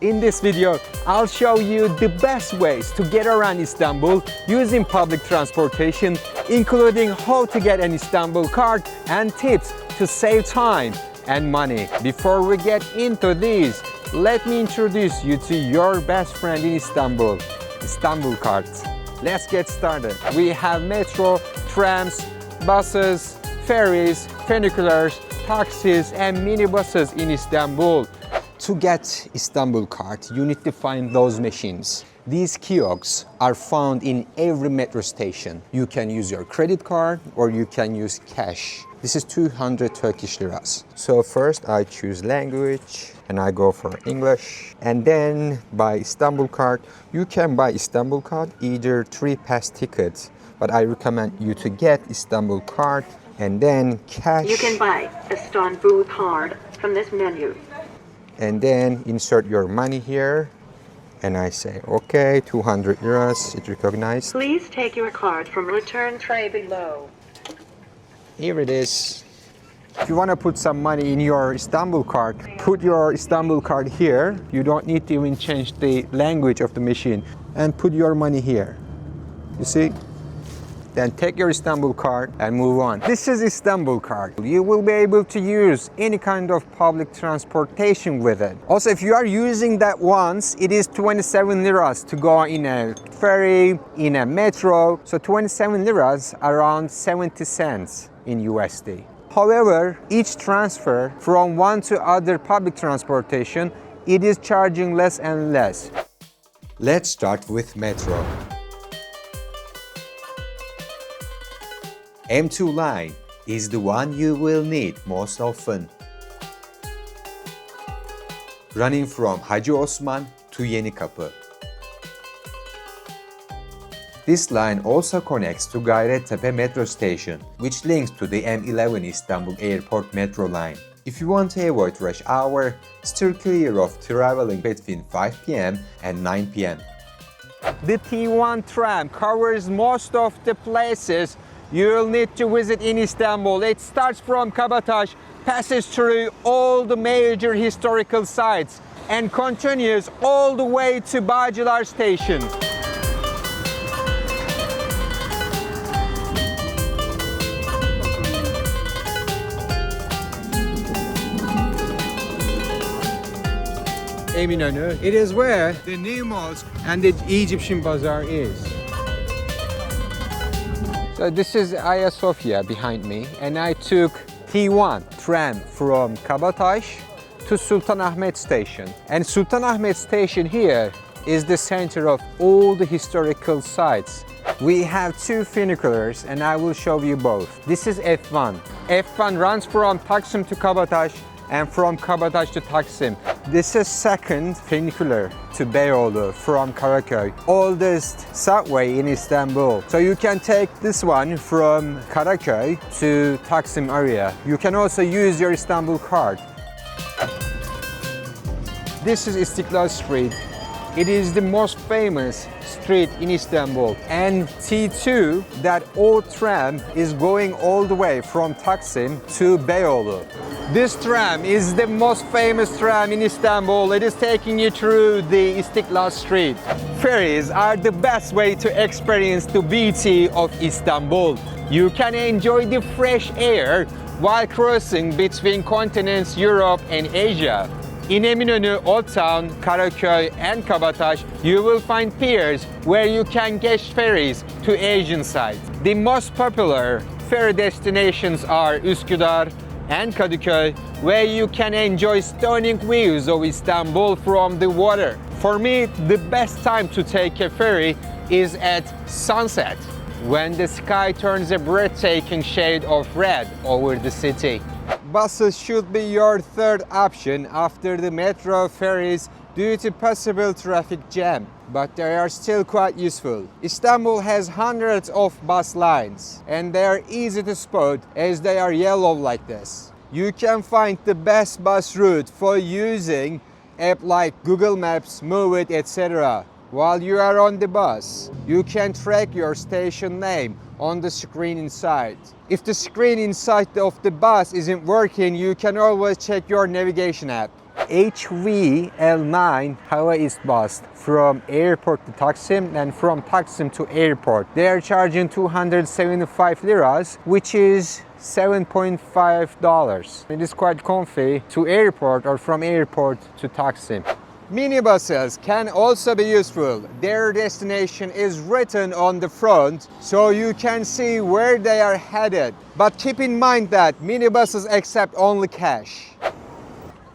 In this video, I'll show you the best ways to get around Istanbul using public transportation, including how to get an Istanbul card and tips to save time and money. Before we get into these, let me introduce you to your best friend in Istanbul, Istanbulkart. Let's get started. We have metro, trams, buses, ferries, funiculars, taxis, and minibuses in Istanbul. To get Istanbulkart, you need to find those machines. These kiosks are found in every metro station. You can use your credit card or you can use cash. This is 200 Turkish liras. So first I choose language and I go for English. And then buy Istanbulkart. You can buy Istanbulkart either 3 pass tickets, but I recommend you to get Istanbulkart and then cash. You can buy Istanbulkart from this menu. And then insert your money here. And I say, okay, 200 liras, it's recognized. Please take your card from return tray below. Here it is. If you want to put some money in your Istanbulkart, put your Istanbulkart here. You don't need to even change the language of the machine. And put your money here. You see? Then take your Istanbulkart and move on. This is Istanbulkart. You will be able to use any kind of public transportation with it. Also, if you are using that once, it is 27 liras to go in a ferry, in a metro. So 27 liras, around 70 cents in USD. However, each transfer from one to other public transportation, it is charging less and less. Let's start with metro. M2 line is the one you will need most often. Running from Hacı Osman to Yenikapı. This line also connects to Gayrettepe metro station, which links to the M11 Istanbul Airport metro line. If you want to avoid rush hour, steer clear of traveling between 5 p.m. and 9 p.m. The T1 tram covers most of the places you'll need to visit in Istanbul. It starts from Kabataş, passes through all the major historical sites, and continues all the way to Bağcılar station. Eminönü, it is where the new mosque and the Egyptian bazaar is. So this is Hagia Sophia behind me, and I took T1 tram from Kabataş to Sultanahmet station. And Sultanahmet station here is the center of all the historical sites. We have 2 funiculars and I will show you both. This is F1. F1 runs from Taksim to Kabataş and from Kabataş to Taksim. This is second funicular to Beyoğlu from Karaköy, oldest subway in Istanbul. So you can take this one from Karaköy to Taksim area. You can also use your Istanbulkart. This is Istiklal Street. It is the most famous street in Istanbul. And T2, that old tram, is going all the way from Taksim to Beyoğlu. This tram is the most famous tram in Istanbul. It is taking you through the Istiklal Street. Ferries are the best way to experience the beauty of Istanbul. You can enjoy the fresh air while crossing between continents Europe and Asia. In Eminönü, Old Town, Karaköy and Kabataş, you will find piers where you can catch ferries to Asian sites. The most popular ferry destinations are Üsküdar and Kadıköy, where you can enjoy stunning views of Istanbul from the water. For me, the best time to take a ferry is at sunset, when the sky turns a breathtaking shade of red over the city. Buses should be your third option after the metro ferries due to possible traffic jam, but they are still quite useful. Istanbul has hundreds of bus lines and they are easy to spot as they are yellow like this. You can find the best bus route for using apps like Google Maps, Move It, etc. While you are on the bus, you can track your station name on the screen inside. If the screen inside of the bus isn't working, you can always check your navigation app. HVL9 Havaist bus from airport to Taksim and from Taksim to airport. They are charging 275 liras, which is $7.5. It is quite comfy to airport or from airport to Taksim. Minibuses can also be useful. Their destination is written on the front, so you can see where they are headed. But keep in mind that minibuses accept only cash.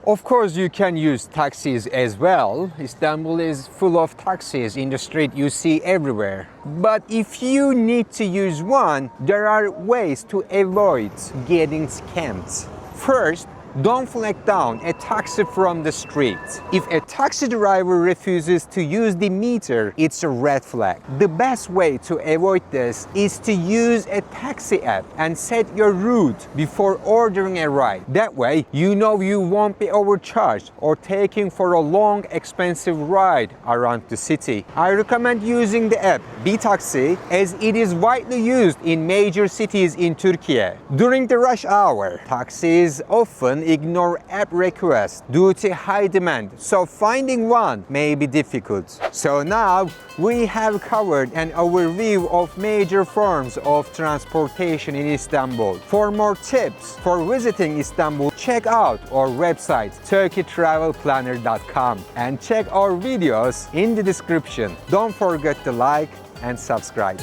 Of course, you can use taxis as well. Istanbul is full of taxis in the street you see everywhere. But if you need to use one, there are ways to avoid getting scammed. First, don't flag down a taxi from the street. If a taxi driver refuses to use the meter, it's a red flag. The best way to avoid this is to use a taxi app and set your route before ordering a ride. That way, you know you won't be overcharged or taken for a long, expensive ride around the city. I recommend using the app B-Taxi as it is widely used in major cities in Turkey. During the rush hour, taxis often ignore app requests due to high demand, so finding one may be difficult. So now we have covered an overview of major forms of transportation in Istanbul. For more tips for visiting Istanbul, check out our website turkeytravelplanner.com and check our videos in the description. Don't forget to like and subscribe.